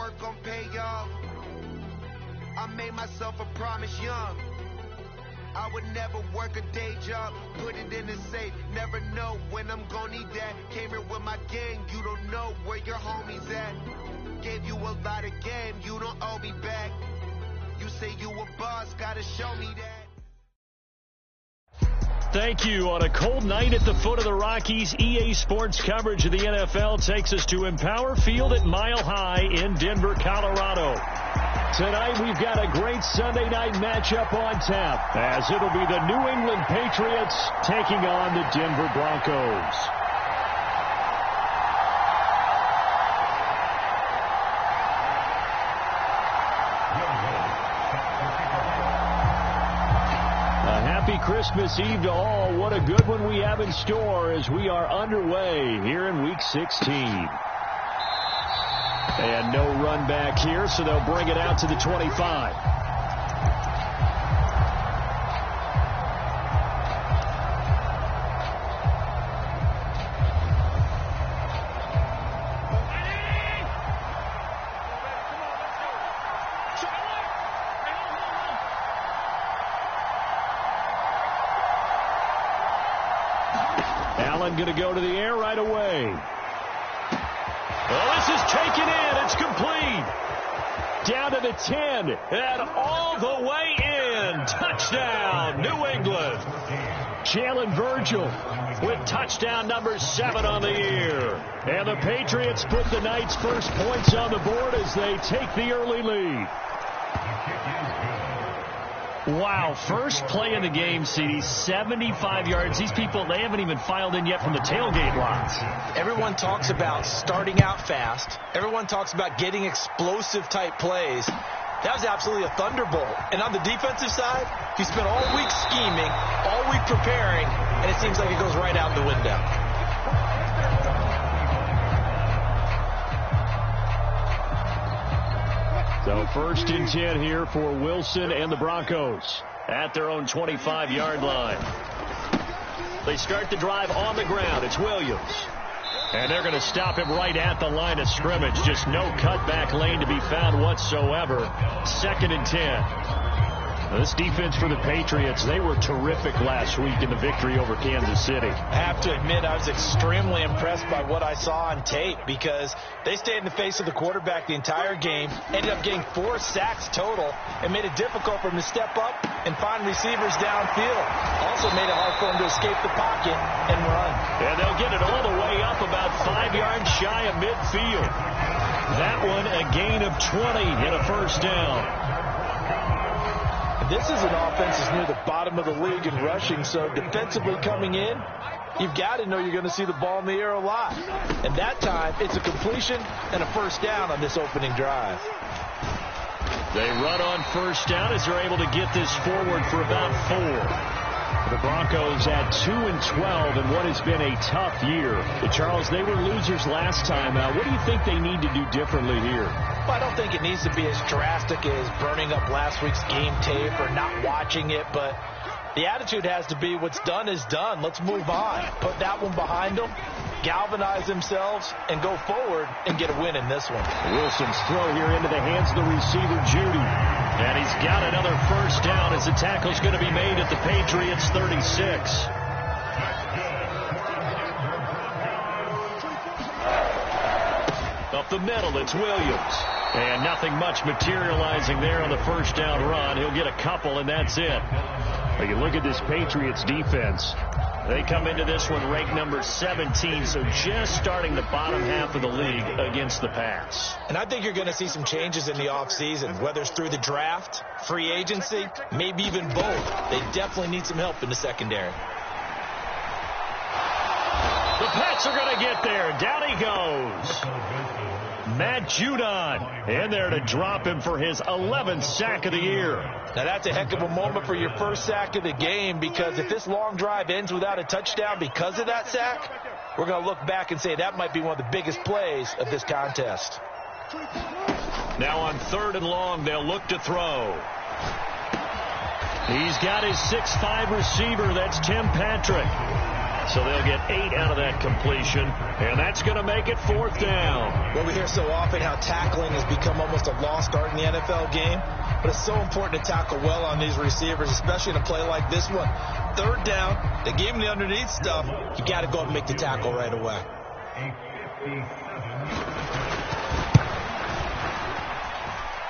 work gon' pay off. I made myself a promise young. I would never work a day job, put it in the safe, never know when I'm gon' need that. Came here with my gang, you don't know where your homies at. Gave you a lot of game, you don't owe me back. You say you a boss, gotta show me that. Thank you. On a cold night at the foot of the Rockies, EA Sports coverage of the NFL takes us to Empower Field at Mile High in Denver, Colorado. Tonight we've got a great Sunday night matchup on tap, as it'll be the New England Patriots taking on the Denver Broncos. Happy Christmas Eve to all. What a good one we have in store as we are underway here in Week 16. And no run back here, so they'll bring it out to the 25. Allen going to go to the air right away. Well, this is taken in. It's complete. Down to the 10 and all the way in. Touchdown, New England. Jalen Virgil with touchdown number 7 on the year. And the Patriots put the night's first points on the board as they take the early lead. Wow, first play in the game, CD, 75 yards. These people, they haven't even filed in yet from the tailgate lots. Everyone talks about starting out fast. Everyone talks about getting explosive-type plays. That was absolutely a thunderbolt. And on the defensive side, you spent all week scheming, all week preparing, and it seems like it goes right out the window. So first and 10 here for Wilson and the Broncos at their own 25-yard line. They start the drive on the ground. It's Williams. And they're going to stop him right at the line of scrimmage. Just no cutback lane to be found whatsoever. 2nd and 10. This defense for the Patriots, they were terrific last week in the victory over Kansas City. I have to admit, I was extremely impressed by what I saw on tape because they stayed in the face of the quarterback the entire game, ended up getting 4 sacks total, and made it difficult for him to step up and find receivers downfield. Also made it hard for him to escape the pocket and run. And they'll get it all the way up about 5 yards shy of midfield. That one a gain of 20 and a first down. This is an offense that's near the bottom of the league in rushing, so defensively coming in, you've got to know you're going to see the ball in the air a lot. And that time, it's a completion and a first down on this opening drive. They run on first down as they're able to get this forward for about 4. The Broncos at 2-12 in what has been a tough year. Charles, they were losers last time out. What do you think they need to do differently here? Well, I don't think it needs to be as drastic as burning up last week's game tape or not watching it, but the attitude has to be what's done is done. Let's move on. Put that one behind them, galvanize themselves, and go forward and get a win in this one. Wilson's throw here into the hands of the receiver, Judy. And he's got another first down as the tackle's going to be made at the Patriots' 36. Up the middle, it's Williams. And nothing much materializing there on the first down run. He'll get a couple, and that's it. But you look at this Patriots defense. They come into this one ranked number 17, so just starting the bottom half of the league against the pass. And I think you're going to see some changes in the offseason, whether it's through the draft, free agency, maybe even both. They definitely need some help in the secondary. The Pats are going to get there. Down he goes. Matt Judon in there to drop him for his 11th sack of the year. Now that's a heck of a moment for your first sack of the game, because if this long drive ends without a touchdown because of that sack, we're going to look back and say that might be one of the biggest plays of this contest. Now on 3rd and long, they'll look to throw. He's got his 6'5" receiver. That's Tim Patrick. So they'll get 8 out of that completion, and that's going to make it 4th down. Well, we hear so often how tackling has become almost a lost art in the NFL game, but it's so important to tackle well on these receivers, especially in a play like this one. 3rd down, they gave him the underneath stuff. You got to go and make the tackle right away.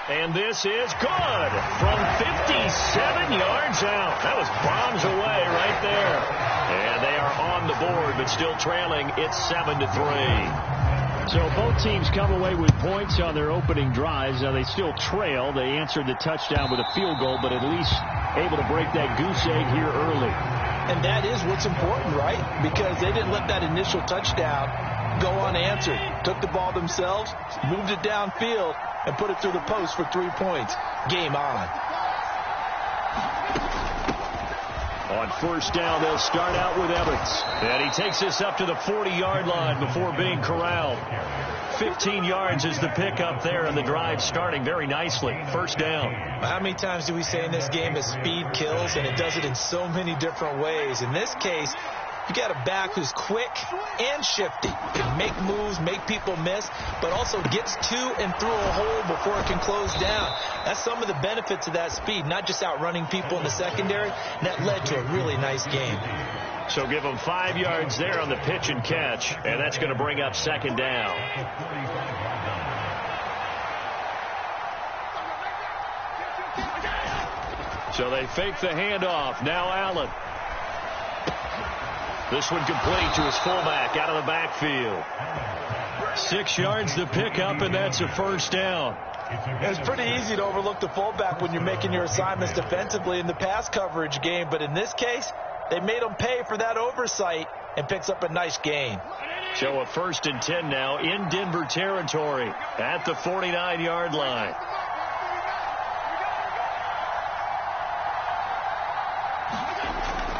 And this is good from 57 yards out. That was bombs away right there. And they are on the board, but still trailing. It's 7-3. So both teams come away with points on their opening drives. Now they still trail. They answered the touchdown with a field goal, but at least able to break that goose egg here early. And that is what's important, right? Because they didn't let that initial touchdown go unanswered. Took the ball themselves, moved it downfield, and put it through the post for 3 points. Game on. On 1st down, they'll start out with Evans. And he takes this up to the 40-yard line before being corralled. 15 yards is the pickup there, and the drive starting very nicely. 1st down. How many times do we say in this game that speed kills, and it does it in so many different ways? In this case, you got a back who's quick and shifty, can make moves, make people miss, but also gets to and through a hole before it can close down. That's some of the benefits of that speed, not just outrunning people in the secondary. And that led to a really nice game. So give them 5 yards there on the pitch and catch, and that's going to bring up 2nd down. So they fake the handoff. Now Allen. This one complete to his fullback out of the backfield. 6 yards to pick up, and that's a 1st down. It's pretty easy to overlook the fullback when you're making your assignments defensively in the pass coverage game, but in this case, they made him pay for that oversight and picks up a nice gain. So a 1st and 10 now in Denver territory at the 49-yard line.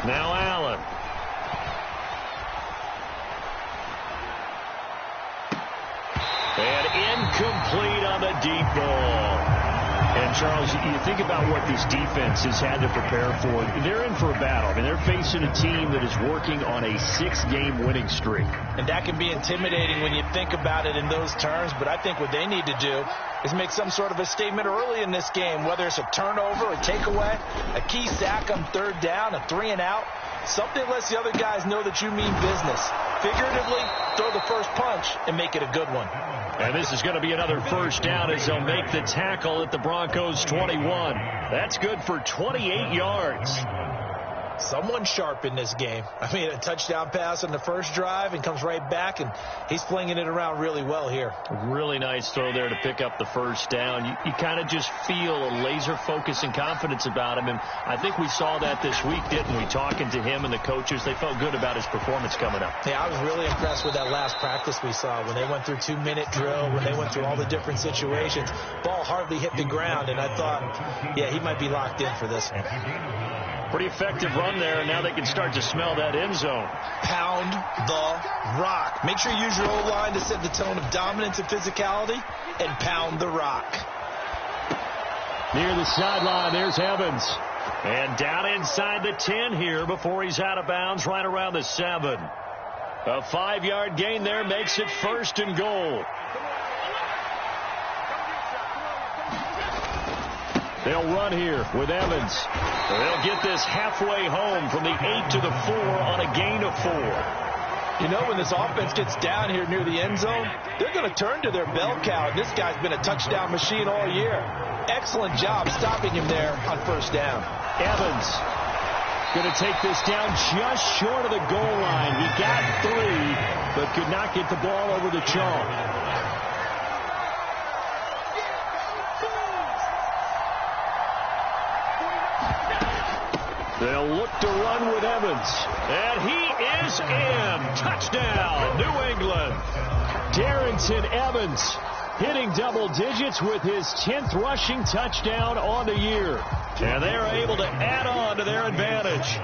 Now Allen. And incomplete on the deep ball. And, Charles, you think about what this defense has had to prepare for. They're in for a battle. I mean, they're facing a team that is working on a 6-game winning streak. And that can be intimidating when you think about it in those terms. But I think what they need to do is make some sort of a statement early in this game, whether it's a turnover, a takeaway, a key sack on 3rd down, a 3-and-out. Something lets the other guys know that you mean business. Figuratively, throw the first punch and make it a good one. And this is going to be another 1st down as they'll make the tackle at the Broncos 21. That's good for 28 yards. Someone sharp in this game. I mean, a touchdown pass on the first drive and comes right back, and he's flinging it around really well here. Really nice throw there to pick up the 1st down. You kind of just feel a laser focus and confidence about him, and I think we saw that this week, didn't we? Talking to him and the coaches, they felt good about his performance coming up. Yeah, I was really impressed with that last practice we saw when they went through 2-minute drill, when they went through all the different situations. Ball hardly hit the ground, and I thought, yeah, he might be locked in for this one. Pretty effective run there, and now they can start to smell that end zone. Pound the rock. Make sure you use your O-line to set the tone of dominance and physicality, and pound the rock. Near the sideline, there's Evans. And down inside the 10 here before he's out of bounds, right around the 7. A 5-yard gain there makes it 1st and goal. They'll run here with Evans. They'll get this halfway home from the 8 to the 4 on a gain of 4. You know, when this offense gets down here near the end zone, they're going to turn to their bell cow. This guy's been a touchdown machine all year. Excellent job stopping him there on 1st down. Evans going to take this down just short of the goal line. He got 3, but could not get the ball over the chalk. They'll look to run with Evans. And he is in. Touchdown, New England. Darrington Evans hitting double digits with his 10th rushing touchdown on the year. And they are able to add on to their advantage.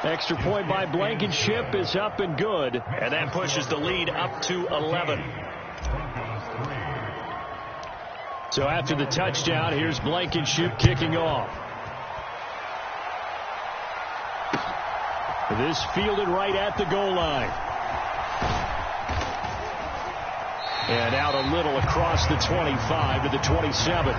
Extra point by Blankenship is up and good. And that pushes the lead up to 11. So after the touchdown, here's Blankenship kicking off. This fielded right at the goal line. And out a little across the 25 to the 27.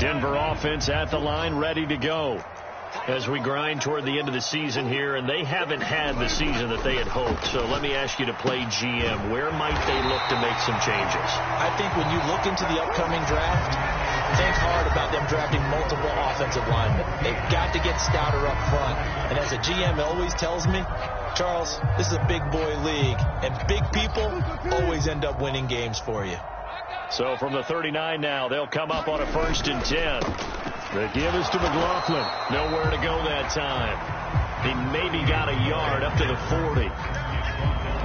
Denver offense at the line, ready to go as we grind toward the end of the season here, and they haven't had the season that they had hoped. So let me ask you to play GM. Where might they look to make some changes? I think when you look into the upcoming draft, think hard about them drafting multiple offensive linemen. They've got to get stouter up front. And as a GM always tells me, Charles, this is a big boy league, and big people always end up winning games for you. So from the 39 now, they'll come up on a 1st and 10. The give is to McLaughlin. Nowhere to go that time. He maybe got a yard up to the 40.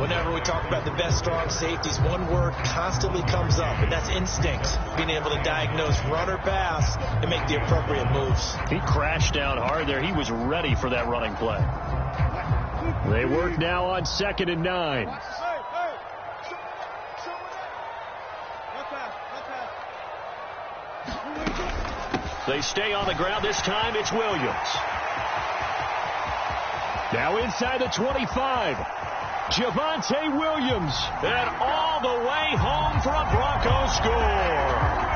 Whenever we talk about the best strong safeties, one word constantly comes up, and that's instincts. Being able to diagnose run or pass and make the appropriate moves. He crashed down hard there. He was ready for that running play. They work now on 2nd and 9. They stay on the ground. This time it's Williams. Now inside the 25. Javonte Williams. And all the way home for a Broncos score.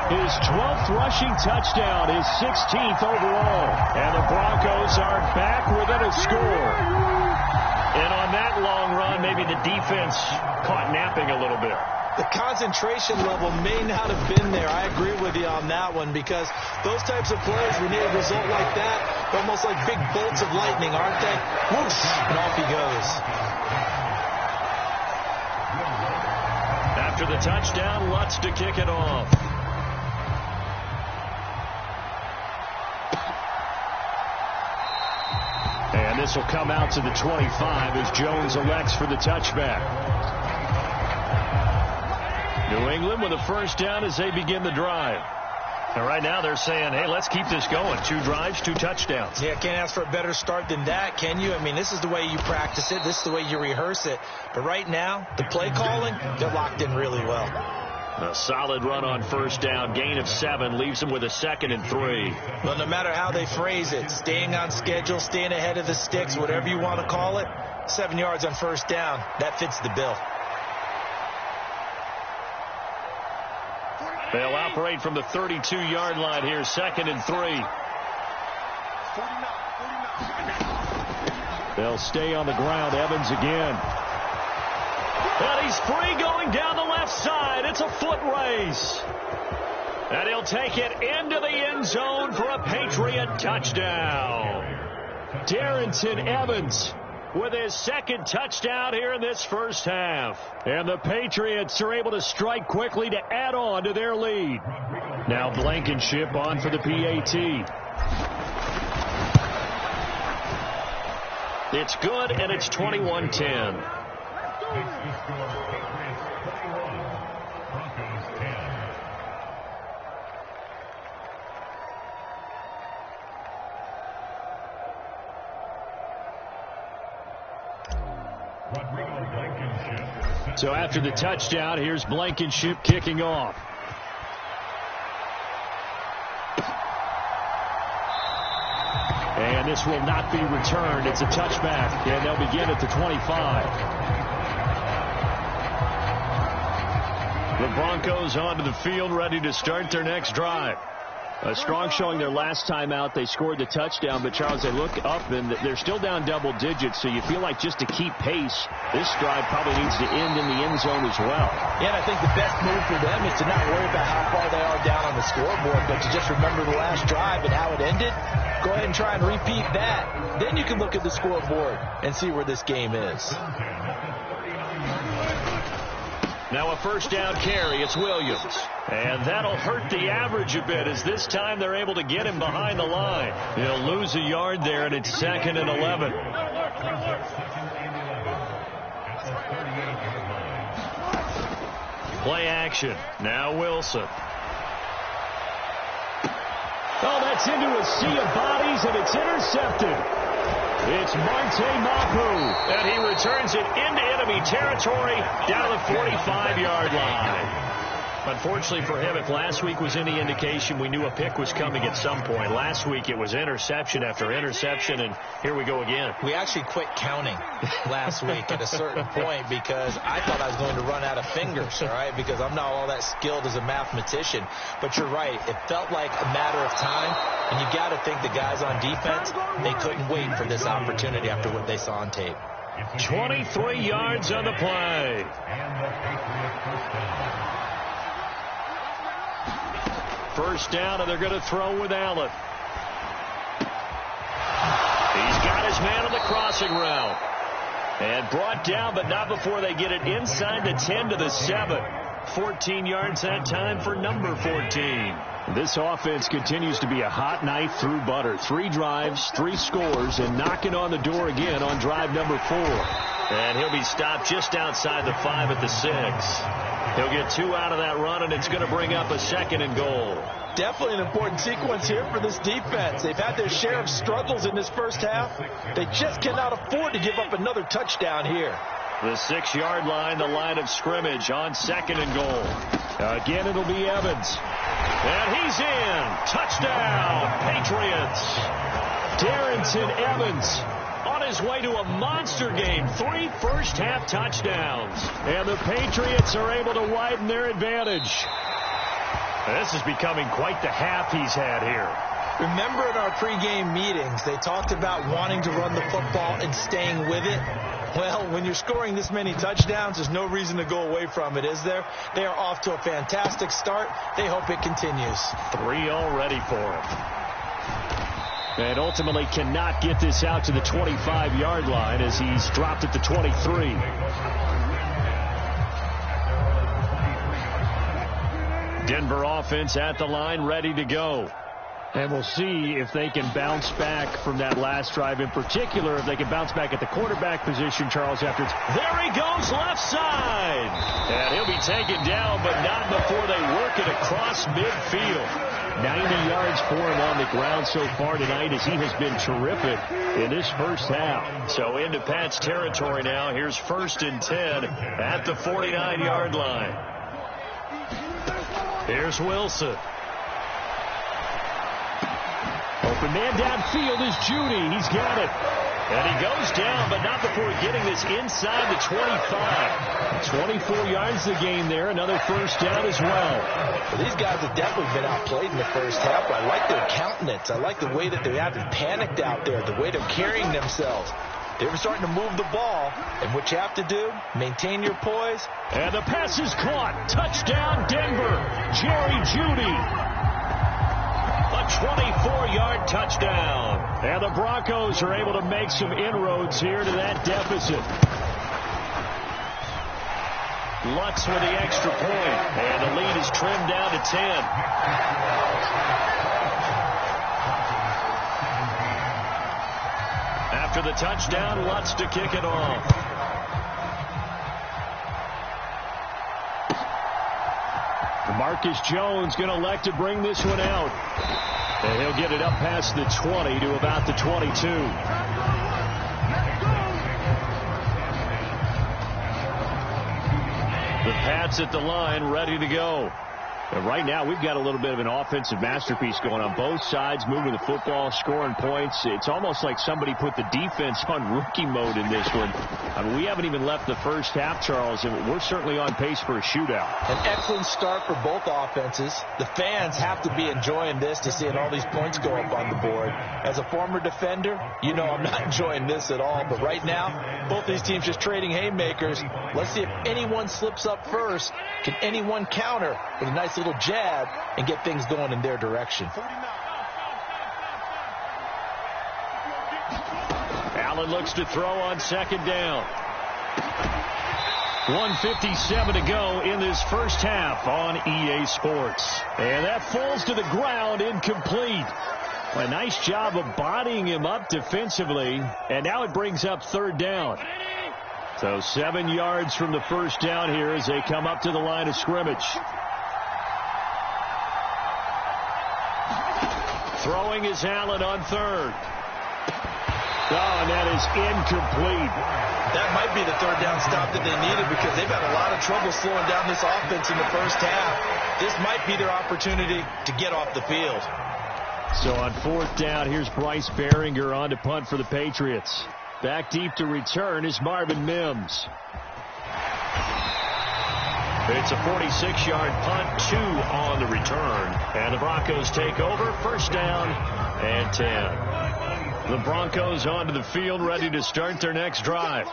His 12th rushing touchdown, his 16th overall. And the Broncos are back within a score. And on that long run, maybe the defense caught napping a little bit. The concentration level may not have been there. I agree with you on that one, because those types of plays, when you need a result like that, they're almost like big bolts of lightning, aren't they? Whoosh, and off he goes. After the touchdown, Lutz to kick it off. And this will come out to the 25 as Jones elects for the touchback. New England with a 1st down as they begin the drive. And right now they're saying, hey, let's keep this going. 2 drives, 2 touchdowns. Yeah, can't ask for a better start than that, can you? I mean, this is the way you practice it. This is the way you rehearse it. But right now, the play calling, they're locked in really well. A solid run on 1st down. Gain of 7 leaves them with a 2nd and 3. Well, no matter how they phrase it, staying on schedule, staying ahead of the sticks, whatever you want to call it, 7 yards on 1st down, that fits the bill. They'll operate from the 32-yard line here, 2nd and 3. They'll stay on the ground. Evans again. And he's free going down the left side. It's a foot race. And he'll take it into the end zone for a Patriot touchdown. Darrington Evans with his 2nd touchdown here in this 1st half. And the Patriots are able to strike quickly to add on to their lead. Now Blankenship on for the PAT. It's good, and it's 21-10. So after the touchdown, here's Blankenship kicking off. And this will not be returned. It's a touchback, and they'll begin at the 25. The Broncos onto the field, ready to start their next drive. A strong showing their last time out. They scored the touchdown, but Charles, they look up and they're still down double digits, so you feel like just to keep pace, this drive probably needs to end in the end zone as well. Yeah, and I think the best move for them is to not worry about how far they are down on the scoreboard, but to just remember the last drive and how it ended. Go ahead and try and repeat that. Then you can look at the scoreboard and see where this game is. Now a 1st down carry. It's Williams. And that'll hurt the average a bit, as this time they're able to get him behind the line. He'll lose a yard there, and it's 2nd and 11. Play action. Now Wilson. Oh, that's gets into a sea of bodies, and it's intercepted. It's Marte Mapu, and he returns it into enemy territory down to the 45-yard line. Unfortunately for him, if last week was any indication, we knew a pick was coming at some point. Last week it was interception after interception, and here we go again. We actually quit counting last week at a certain point because I thought I was going to run out of fingers, all right, because I'm not all that skilled as a mathematician. But you're right. It felt like a matter of time, and you got to think the guys on defense, they couldn't wait for this opportunity after what they saw on tape. 23 yards on the play. First down, and they're going to throw with Allen. He's got his man on the crossing route. And brought down, but not before they get it inside the 10 to the 7. 14 yards that time for number 14. This offense continues to be a hot knife through butter. 3 drives, 3 scores, and knocking on the door again on drive number 4. And he'll be stopped just outside the 5 at the 6. He'll get 2 out of that run, and it's going to bring up a 2nd and goal. Definitely an important sequence here for this defense. They've had their share of struggles in this first half. They just cannot afford to give up another touchdown here. The 6-yard line, the line of scrimmage on 2nd and goal. Again, it'll be Evans. And he's in. Touchdown, Patriots. Darrington Evans on his way to a monster game. 3 first-half touchdowns. And the Patriots are able to widen their advantage. This is becoming quite the half he's had here. Remember in our pregame meetings, they talked about wanting to run the football and staying with it. Well, when you're scoring this many touchdowns, there's no reason to go away from it, is there? They are off to a fantastic start. They hope it continues. 3 already for him. And ultimately cannot get this out to the 25-yard line as he's dropped at the 23. Denver offense at the line, ready to go. And we'll see if they can bounce back from that last drive. In particular, if they can bounce back at the quarterback position, Charles, after it's... There he goes, left side. And he'll be taken down, but not before they work it across midfield. 90 yards for him on the ground so far tonight as he has been terrific in this first half. So into Pat's territory now. Here's 1st and 10 at the 49-yard line. Here's Wilson. Open man downfield is Judy. He's got it. And he goes down, but not before getting this inside the 25. 24 yards the gain there. Another first down as well. These guys have definitely been outplayed in the first half. I like their countenance. I like the way that they haven't panicked out there, the way they're carrying themselves. They were starting to move the ball, and what you have to do, maintain your poise. And the pass is caught. Touchdown, Denver. Jerry Jeudy. A 24-yard touchdown. And the Broncos are able to make some inroads here to that deficit. Lutz with the extra point, and the lead is trimmed down to 10. After the touchdown, Lutz to kick it off. Marcus Jones going to elect to bring this one out. And he'll get it up past the 20 to about the 22. The Pats at the line, ready to go. And right now, we've got a little bit of an offensive masterpiece going on both sides, moving the football, scoring points. It's almost like somebody put the defense on rookie mode in this one. I mean, we haven't even left the first half, Charles, and we're certainly on pace for a shootout. An excellent start for both offenses. The fans have to be enjoying this to seeing all these points go up on the board. As a former defender, you know I'm not enjoying this at all. But right now, both these teams just trading haymakers. Let's see if anyone slips up first. Can anyone counter with a nice little jab and get things going in their direction? Allen looks to throw on second down. 1:57 to go in this first half on EA Sports. And that falls to the ground, incomplete. A nice job of bodying him up defensively. And now it brings up third down. So 7 yards from the first down here as they come up to the line of scrimmage. Throwing is Allen on third. Oh, and that is incomplete. That might be the third down stop that they needed because they've had a lot of trouble slowing down this offense in the first half. This might be their opportunity to get off the field. So on fourth down, here's Bryce Behringer on to punt for the Patriots. Back deep to return is Marvin Mims. It's a 46-yard punt, 2 on the return. And the Broncos take over, first down and 10. The Broncos onto the field, ready to start their next drive.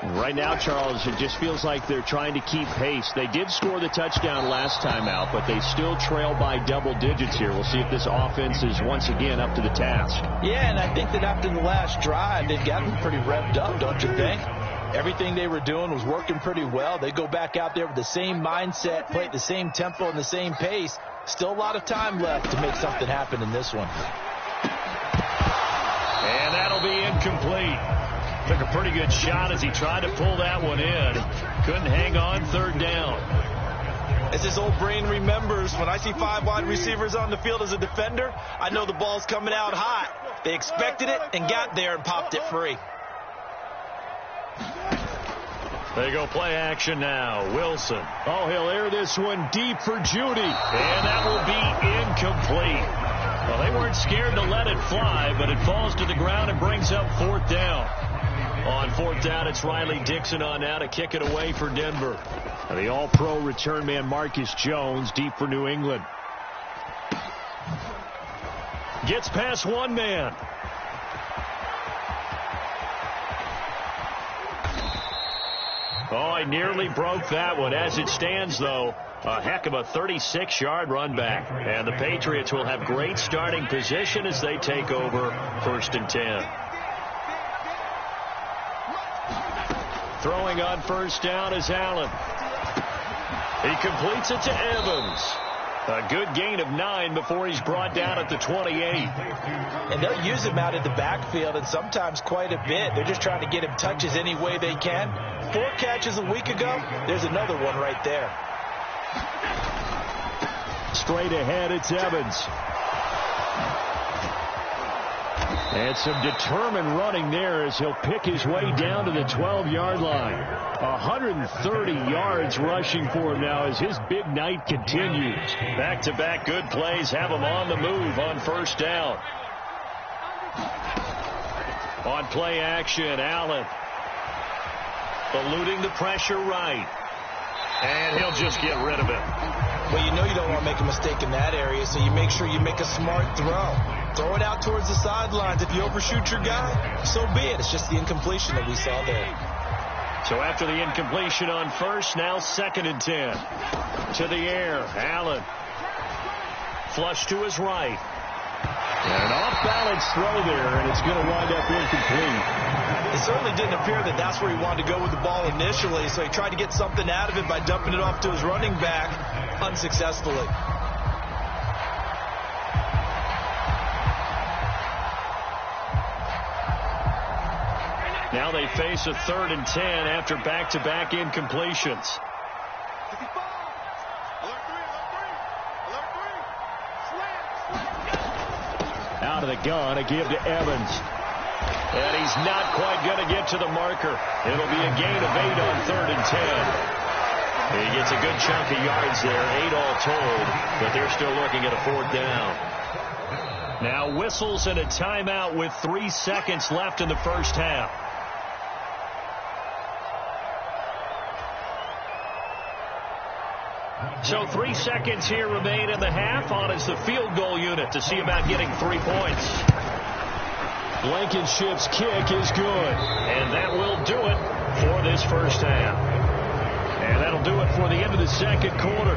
Right now, Charles, it just feels like they're trying to keep pace. They did score the touchdown last time out, but they still trail by double digits here. We'll see if this offense is once again up to the task. Yeah, and I think that after the last drive, they've gotten pretty revved up, don't you think? Everything they were doing was working pretty well. They go back out there with the same mindset, play at the same tempo and the same pace. Still a lot of time left to make something happen in this one. And that'll be incomplete. Took a pretty good shot as he tried to pull that one in. Couldn't hang on third down. As this old brain remembers, when I see 5 wide receivers on the field as a defender, I know the ball's coming out hot. They expected it and got there and popped it free. They go play action now. Wilson. Oh, he'll air this one deep for Judy. And that will be incomplete. Well, they weren't scared to let it fly, but it falls to the ground and brings up fourth down. On fourth down, it's Riley Dixon on now to kick it away for Denver. And the all-pro return man Marcus Jones deep for New England. Gets past one man. Oh, I nearly broke that one. As it stands, though, a heck of a 36-yard run back. And the Patriots will have great starting position as they take over first and 10. Throwing on first down is Allen. He completes it to Evans. A good gain of 9 before he's brought down at the 28. And they'll use him out in the backfield, and sometimes quite a bit. They're just trying to get him touches any way they can. 4 catches a week ago. There's another one right there. Straight ahead, it's Evans. And some determined running there as he'll pick his way down to the 12-yard line. 130 yards rushing for him now as his big night continues. Back-to-back good plays have him on the move on first down. On play action, Allen. Eluding the pressure right. And he'll just get rid of it. Well, you know you don't want to make a mistake in that area, so you make sure you make a smart throw. Throw it out towards the sidelines. If you overshoot your guy, so be it. It's just the incompletion that we saw there. So after the incompletion on first, now second and 10. To the air, Allen. Flush to his right. And an off-balance throw there, and it's going to wind up incomplete. It certainly didn't appear that that's where he wanted to go with the ball initially, so he tried to get something out of it by dumping it off to his running back unsuccessfully. Now they face a 3rd and 10 after back-to-back incompletions. Out of the gun, a give to Evans. And he's not quite going to get to the marker. It'll be a gain of 8 on 3rd and 10. He gets a good chunk of yards there, 8 all told, but they're still looking at a 4th down. Now whistles and a timeout with 3 seconds left in the first half. So 3 seconds here remain in the half. On is the field goal unit to see about getting 3 points. Blankenship's kick is good. And that will do it for this first half. And that'll do it for the end of the second quarter.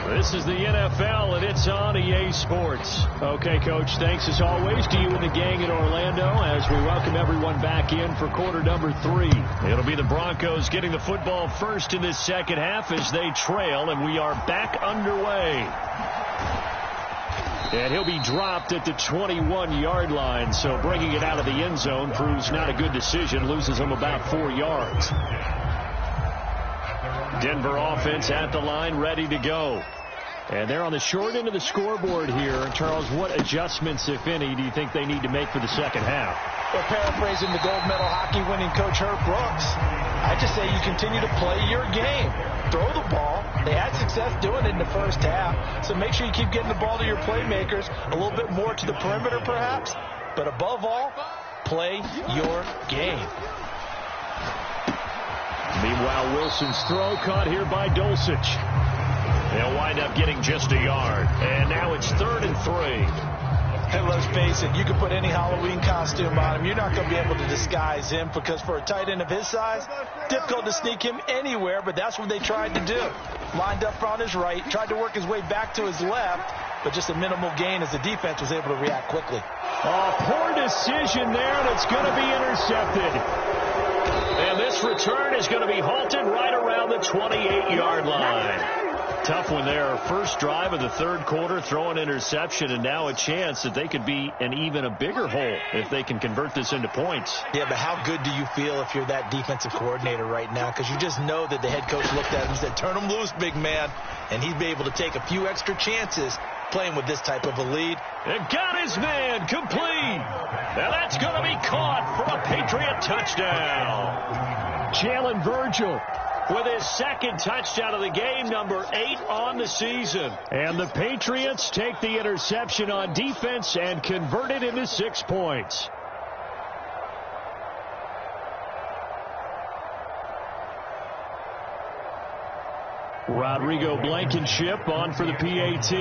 This is the NFL, and it's on EA Sports. Okay, Coach, thanks as always to you and the gang in Orlando as we welcome everyone back in for quarter number 3. It'll be the Broncos getting the football first in this second half as they trail, and we are back underway. And he'll be dropped at the 21-yard line, so bringing it out of the end zone proves not a good decision, loses him about 4 yards. Denver offense at the line, ready to go. And they're on the short end of the scoreboard here. Charles, what adjustments, if any, do you think they need to make for the second half? Well, paraphrasing the gold medal hockey winning coach Herb Brooks, I just say you continue to play your game. Throw the ball. They had success doing it in the first half, so make sure you keep getting the ball to your playmakers, a little bit more to the perimeter perhaps, but above all, play your game. Meanwhile, Wilson's throw caught here by Dulcich. They'll wind up getting just a yard. And now it's 3rd and 3. Hey, let's face it, you can put any Halloween costume on him. You're not going to be able to disguise him because for a tight end of his size, difficult to sneak him anywhere, but that's what they tried to do. Lined up on his right, tried to work his way back to his left, but just a minimal gain as the defense was able to react quickly. A poor decision there, and it's going to be intercepted. And this return is going to be halted right around the 28-yard line. Tough one there. First drive of the third quarter, throw an interception, and now a chance that they could be in even a bigger hole if they can convert this into points. Yeah, but how good do you feel if you're that defensive coordinator right now? Because you just know that the head coach looked at him and said, turn him loose, big man. And he'd be able to take a few extra chances playing with this type of a lead. And got his man complete. Now that's going to be caught for a Patriot touchdown. Jalen Virgil with his second touchdown of the game, number 8 on the season. And the Patriots take the interception on defense and convert it into 6 points. Rodrigo Blankenship on for the PAT.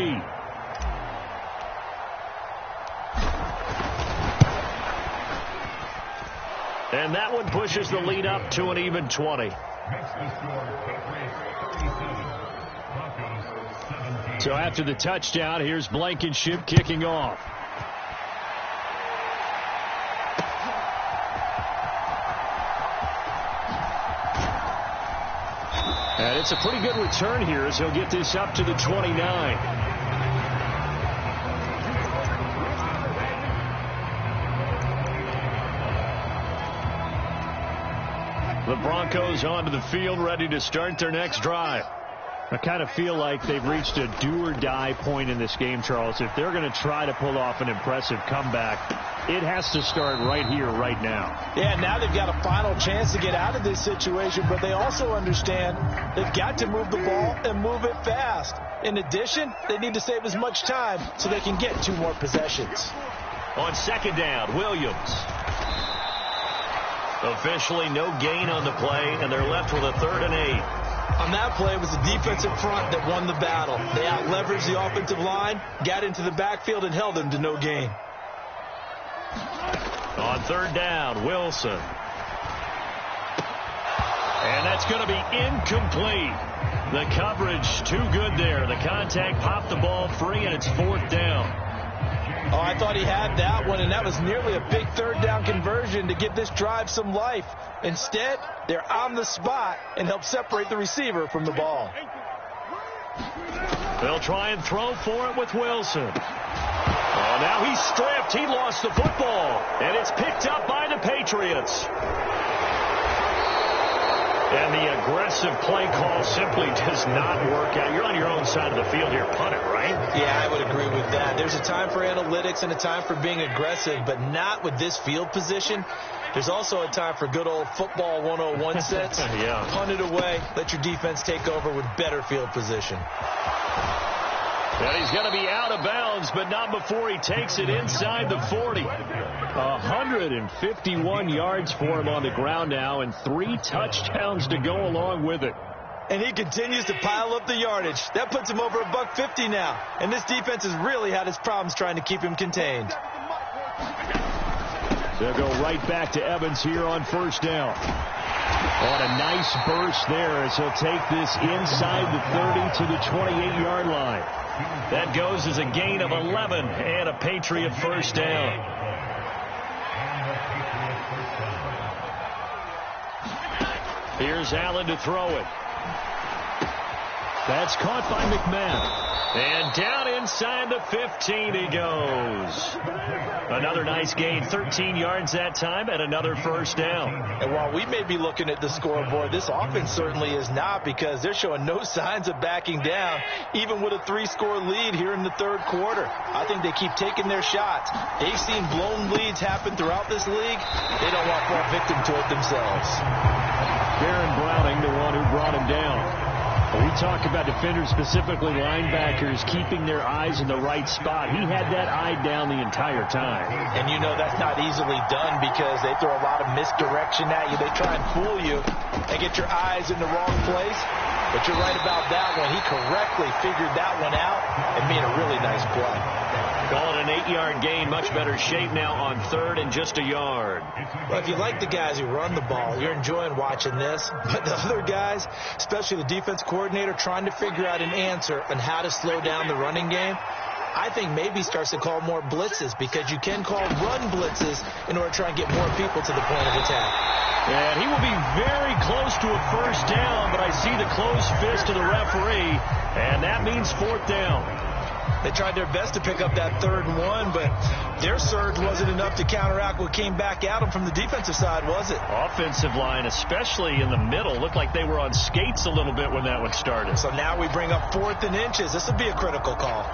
And that one pushes the lead up to an even 20. So after the touchdown, here's Blankenship kicking off. And it's a pretty good return here as he'll get this up to the 29. The Broncos onto the field, ready to start their next drive. I kind of feel like they've reached a do-or-die point in this game, Charles. If they're going to try to pull off an impressive comeback, it has to start right here, right now. Yeah, now they've got a final chance to get out of this situation, but they also understand they've got to move the ball and move it fast. In addition, they need to save as much time so they can get 2 more possessions. On second down, Williams. Officially no gain on the play, and they're left with a 3rd and 8. On that play, it was the defensive front that won the battle. They out-leveraged the offensive line, got into the backfield, and held them to no gain. On third down, Wilson. And that's going to be incomplete. The coverage too good there. The contact popped the ball free, and it's 4th down. Oh, I thought he had that one, and that was nearly a big 3rd down conversion to give this drive some life. Instead, they're on the spot and help separate the receiver from the ball. They'll try and throw for it with Wilson. Oh, now he's stripped. He lost the football, and it's picked up by the Patriots. And the aggressive play call simply does not work out. You're on your own side of the field here. Punt it, right? Yeah, I would agree with that. There's a time for analytics and a time for being aggressive, but not with this field position. There's also a time for good old football 101 sets. Yeah. Punt it away. Let your defense take over with better field position. And he's going to be out of bounds, but not before he takes it inside the 40. 151 yards for him on the ground now, and 3 touchdowns to go along with it. And he continues to pile up the yardage. That puts him over $150 now. And this defense has really had its problems trying to keep him contained. They'll go right back to Evans here on first down. On a nice burst there as he'll take this inside the 30 to the 28-yard line. That goes as a gain of 11 and a Patriot first down. Here's Allen to throw it. That's caught by McMahon. And down inside the 15 he goes. Another nice gain, 13 yards that time, and another first down. And while we may be looking at the scoreboard, this offense certainly is not, because they're showing no signs of backing down, even with a 3-score lead here in the third quarter. I think they keep taking their shots. They've seen blown leads happen throughout this league. They don't want to fall victim to it themselves. Baron Browning, the one who brought him down. We talk about defenders, specifically linebackers, keeping their eyes in the right spot. He had that eye down the entire time. And you know that's not easily done, because they throw a lot of misdirection at you. They try and fool you and get your eyes in the wrong place. But you're right about that one. He correctly figured that one out and made a really nice play. Call it an 8-yard gain. Much better shape now on third and just a yard. Well, if you like the guys who run the ball, you're enjoying watching this. But the other guys, especially the defense coordinator, trying to figure out an answer on how to slow down the running game, I think maybe starts to call more blitzes, because you can call run blitzes in order to try and get more people to the point of attack. And he will be very close to a first down, but I see the closed fist of the referee, and that means fourth down. They tried their best to pick up that 3rd and 1, but their surge wasn't enough to counteract what came back at them from the defensive side, was it? Offensive line, especially in the middle, looked like they were on skates a little bit when that one started. So now we bring up 4th and inches. This would be a critical call.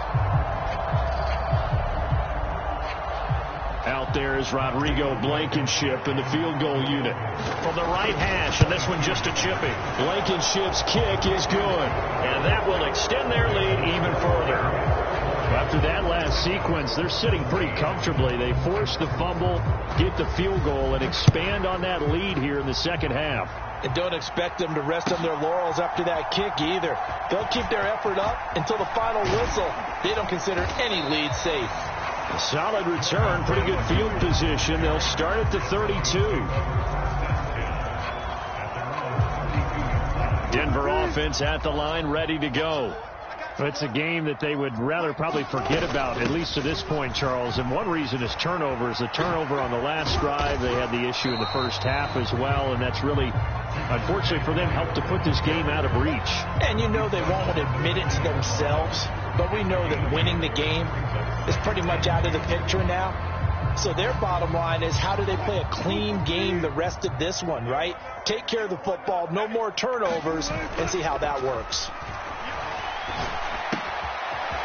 Out there is Rodrigo Blankenship in the field goal unit. From the right hash, and this one just a chipping. Blankenship's kick is good, and that will extend their lead even further. After that last sequence, they're sitting pretty comfortably. They force the fumble, get the field goal, and expand on that lead here in the second half. And don't expect them to rest on their laurels after that kick either. They'll keep their effort up until the final whistle. They don't consider any lead safe. A solid return, pretty good field position. They'll start at the 32. Denver offense at the line, ready to go. It's a game that they would rather probably forget about, at least to this point, Charles. And one reason is turnovers. The turnover on the last drive, they had the issue in the first half as well, and that's really, unfortunately for them, helped to put this game out of reach. And you know they won't admit it to themselves, but we know that winning the game is pretty much out of the picture now. So their bottom line is, how do they play a clean game the rest of this one, right? Take care of the football, no more turnovers, and see how that works.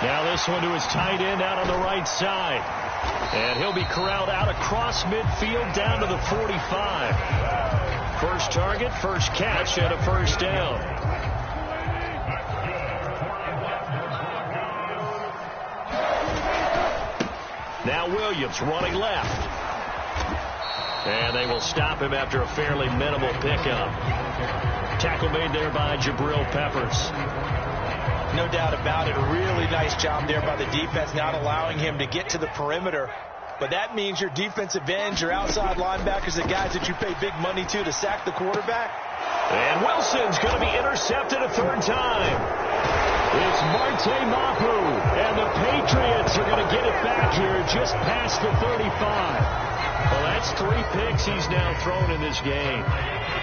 Now this one to his tight end out on the right side. And he'll be corralled out across midfield down to the 45. First target, first catch, and a first down. Now Williams running left. And they will stop him after a fairly minimal pickup. Tackle made there by Jabril Peppers. No doubt about it. A really nice job there by the defense, not allowing him to get to the perimeter. But that means your defensive ends, your outside linebackers, the guys that you pay big money to sack the quarterback. And Wilson's going to be intercepted a third time. It's Marte Mapu, and the Patriots are going to get it back here just past the 35. Well, that's 3 picks he's now thrown in this game.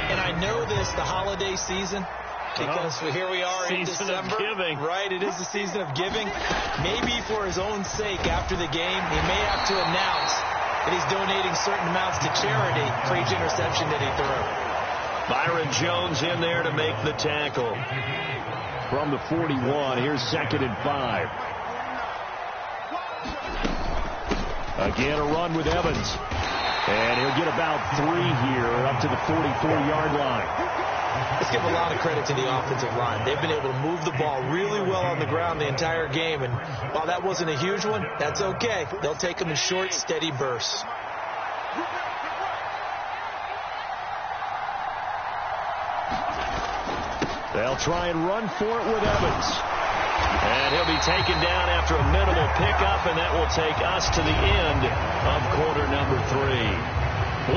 And I know this, the holiday season, because here we are in December. Season of giving. Right, it is the season of giving. Maybe for his own sake after the game, he may have to announce that he's donating certain amounts to charity for each interception that he threw. Byron Jones in there to make the tackle. From the 41, here's 2nd and 5. Again, a run with Evans. And he'll get about 3 here up to the 44-yard line. Let's give a lot of credit to the offensive line. They've been able to move the ball really well on the ground the entire game. And while that wasn't a huge one, that's okay. They'll take them in short, steady bursts. They'll try and run for it with Evans. And he'll be taken down after a minimal pickup, and that will take us to the end of quarter number 3.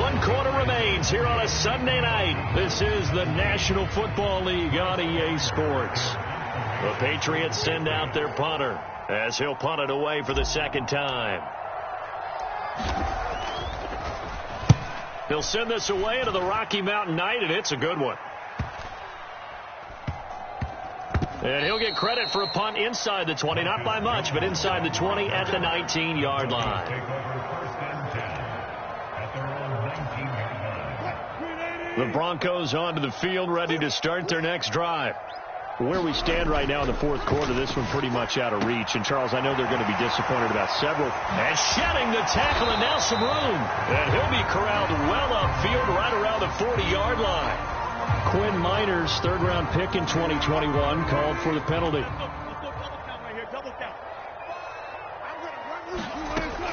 1 quarter remains here on a Sunday night. This is the National Football League on EA Sports. The Patriots send out their punter as he'll punt it away for the second time. He'll send this away into the Rocky Mountain night, and it's a good one. And he'll get credit for a punt inside the 20, not by much, but inside the 20 at the 19-yard line. The Broncos onto the field, ready to start their next drive. Where we stand right now in the fourth quarter, this one pretty much out of reach. And, Charles, I know they're going to be disappointed about several. And shedding the tackle, and now some room. And he'll be corralled well upfield right around the 40-yard line. Quinn Miners, third-round pick in 2021, called for the penalty.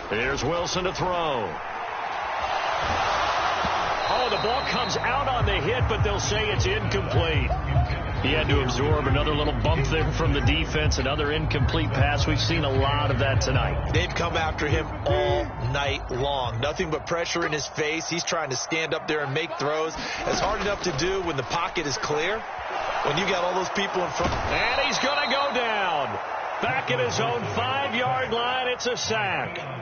Here's Wilson to throw. Oh, the ball comes out on the hit, but they'll say it's incomplete. He had to absorb another little bump there from the defense, another incomplete pass. We've seen a lot of that tonight. They've come after him all night long. Nothing but pressure in his face. He's trying to stand up there and make throws. It's hard enough to do when the pocket is clear, when you got all those people in front. And he's going to go down. Back at his own 5-yard line, it's a sack.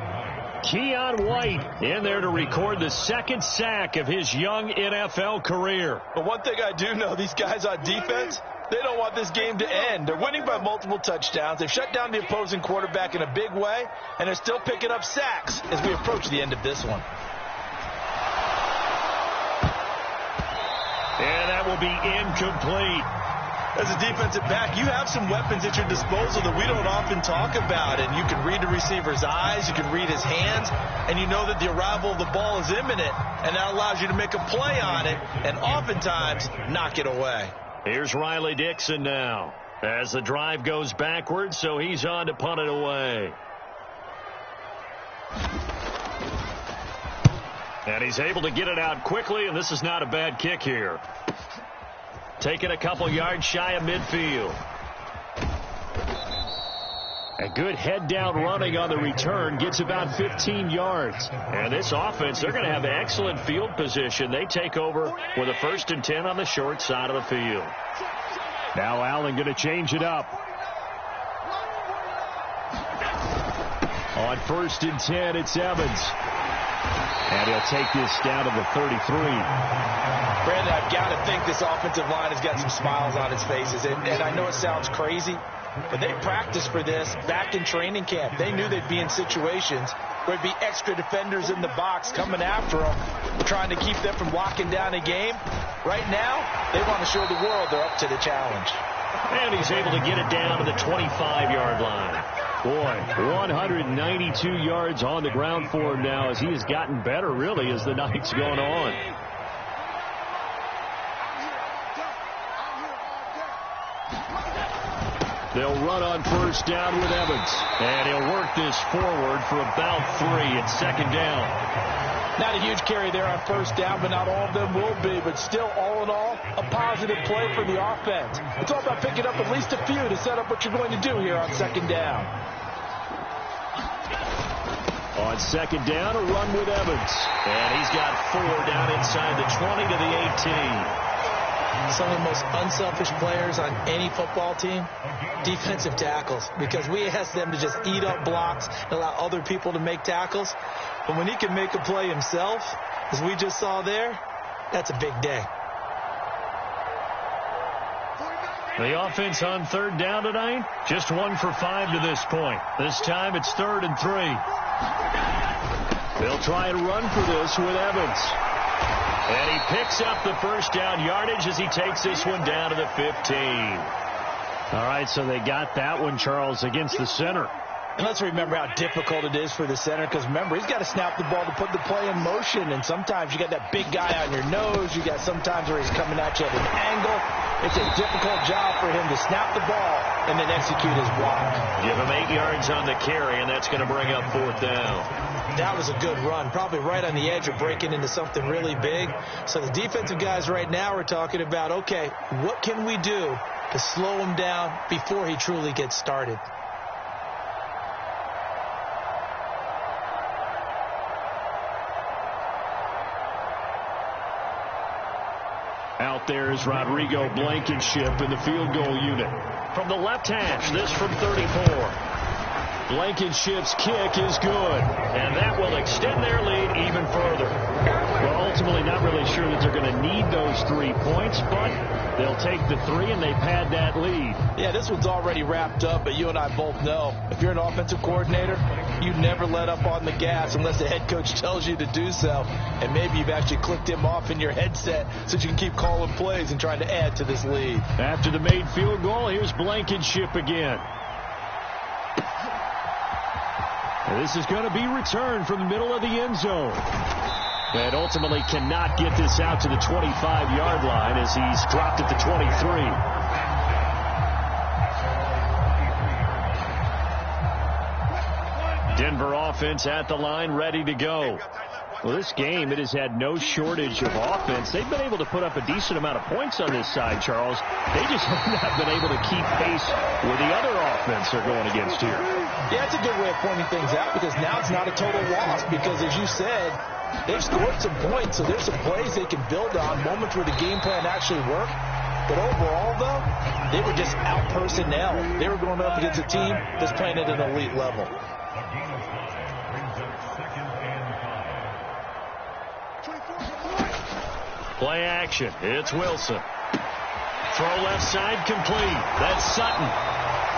Keon White in there to record the second sack of his young NFL career. But one thing I do know, these guys on defense, they don't want this game to end. They're winning by multiple touchdowns. They've shut down the opposing quarterback in a big way, and they're still picking up sacks as we approach the end of this one. And that will be incomplete. As a defensive back, you have some weapons at your disposal that we don't often talk about. And you can read the receiver's eyes, you can read his hands, and you know that the arrival of the ball is imminent. And that allows you to make a play on it and oftentimes knock it away. Here's Riley Dixon now as the drive goes backwards, so he's on to punt it away. And he's able to get it out quickly, and this is not a bad kick here. Taking a couple yards shy of midfield. A good head-down running on the return gets about 15 yards. And this offense, they're going to have excellent field position. They take over with a 1st and 10 on the short side of the field. Now Allen going to change it up. On 1st and 10, it's Evans. And he'll take this down to the 33. Brandon, I've got to think this offensive line has got some smiles on its faces. And I know it sounds crazy, but they practiced for this back in training camp. They knew they'd be in situations where there'd be extra defenders in the box coming after them, trying to keep them from locking down a game. Right now, they want to show the world they're up to the challenge. And he's able to get it down to the 25-yard line. Boy, 192 yards on the ground for him now as he has gotten better, really, as the night's gone on. They'll run on 1st down with Evans. And he'll work this forward for about 3 at 2nd down. Not a huge carry there on 1st down, but not all of them will be. But still, all in all, a positive play for the offense. It's all about picking up at least a few to set up what you're going to do here on 2nd down. On 2nd down, a run with Evans. And he's got 4 down inside the 20 to the 18. Some of the most unselfish players on any football team, defensive tackles, because we ask them to just eat up blocks and allow other people to make tackles. But when he can make a play himself, as we just saw there, that's a big day. The offense on 3rd down tonight, just 1 for 5 to this point. This time it's 3rd and 3. They'll try and run for this with Evans. And he picks up the 1st down yardage as he takes this one down to the 15. All right, so they got that one, Charles, against the center. And let's remember how difficult it is for the center, because remember, he's got to snap the ball to put the play in motion, and sometimes you got that big guy on your nose. You got sometimes where he's coming at you at an angle. It's a difficult job for him to snap the ball and then execute his block. Give him 8 yards on the carry, and that's going to bring up 4th down. That was a good run, probably right on the edge of breaking into something really big. So the defensive guys right now are talking about, okay, what can we do to slow him down before he truly gets started? Out there is Rodrigo Blankenship in the field goal unit. From the left hash, this from 34. Blankenship's kick is good, and that will extend their lead even further. Well, ultimately, ultimately not really sure that they're going to need those 3 points, but they'll take the 3, and they've had that lead. Yeah, this one's already wrapped up, but you and I both know if you're an offensive coordinator, you never let up on the gas unless the head coach tells you to do so. And maybe you've actually clicked him off in your headset so you can keep calling plays and trying to add to this lead. After the made field goal, here's Blankenship again. And this is going to be returned from the middle of the end zone. And ultimately cannot get this out to the 25-yard line as he's dropped at the 23. Denver offense at the line, ready to go. Well, this game, it has had no shortage of offense. They've been able to put up a decent amount of points on this side, Charles. They just have not been able to keep pace with the other offense they're going against here. Yeah, it's a good way of pointing things out because now it's not a total loss because, as you said, they've scored some points, so there's some plays they can build on, moments where the game plan actually worked. But overall, though, they were just out personnel. They were going up against a team that's playing at an elite level. Play action. It's Wilson. Throw left side complete. That's Sutton.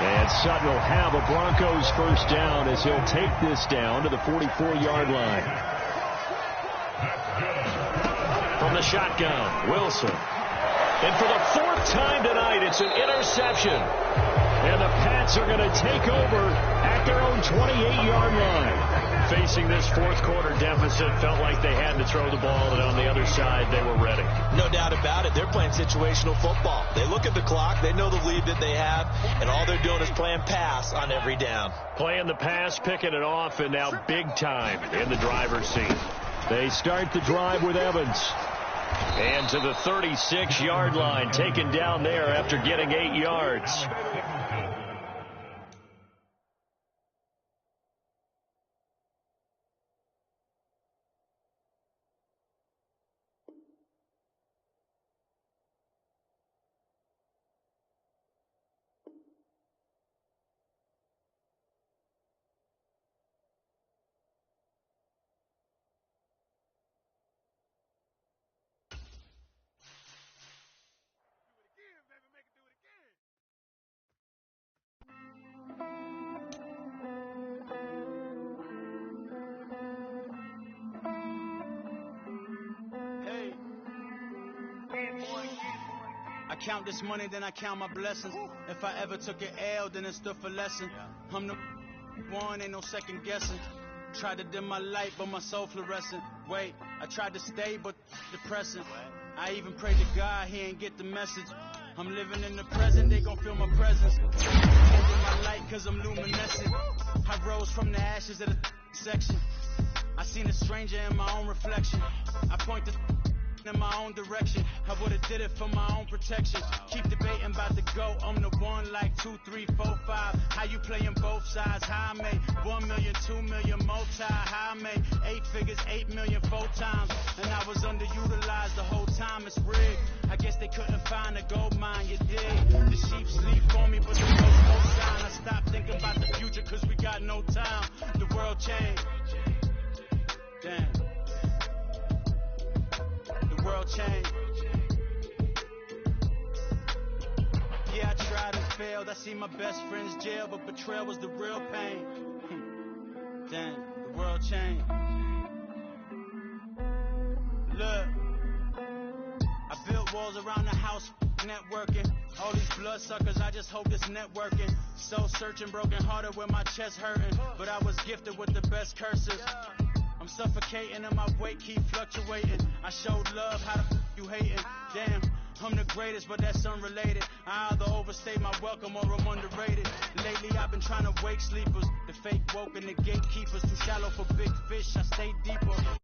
And Sutton will have a Broncos first down as he'll take this down to the 44-yard line. From the shotgun, Wilson. And for the 4th time tonight, it's an interception. And the Pats are going to take over at their own 28-yard line. Facing this fourth quarter deficit, felt like they had to throw the ball, and on the other side, they were ready. No doubt about it. They're playing situational football. They look at the clock, they know the lead that they have, and all they're doing is playing pass on every down. Playing the pass, picking it off, and now big time in the driver's seat. They start the drive with Evans. And to the 36-yard line, taken down there after getting 8 yards. I count this money, then I count my blessings. If I ever took an L, then it stood for lesson. I'm the one, ain't no second guessing. Tried to dim my light, but my soul fluorescent. Wait, I tried to stay, but depressing. I even prayed to God, he ain't get the message. I'm living in the present, they gon' feel my presence. Changing my light, cause I'm luminescent. I rose from the ashes of the section. I seen a stranger in my own reflection. I point to in my own direction. I would've did it for my own protection. Keep debating about the go. I'm the one like 2, 3, 4, 5. How you playing both sides? How I made 1 million, 2 million, multi. How I made 8 figures, 8 million 4 times. And I was underutilized the whole time. It's rigged. I guess they couldn't find a gold mine. You dig? The sheep sleep on me, but the ghost no sign. I stopped thinking about the future cause we got no time. The world changed. Damn. World change. Yeah, I tried and failed. I see my best friend's jail, but betrayal was the real pain. Damn, the world changed. Look, I built walls around the house, networking. All these bloodsuckers, I just hope it's networking. Soul searching, broken hearted with my chest hurting. But I was gifted with the best curses. I'm suffocating and my weight keep fluctuating. I showed love, how the you hating? Damn, I'm the greatest, but that's unrelated. I either overstay my welcome or I'm underrated. Lately I've been trying to wake sleepers. The fake woke and the gatekeepers. Too shallow for big fish, I stay deeper.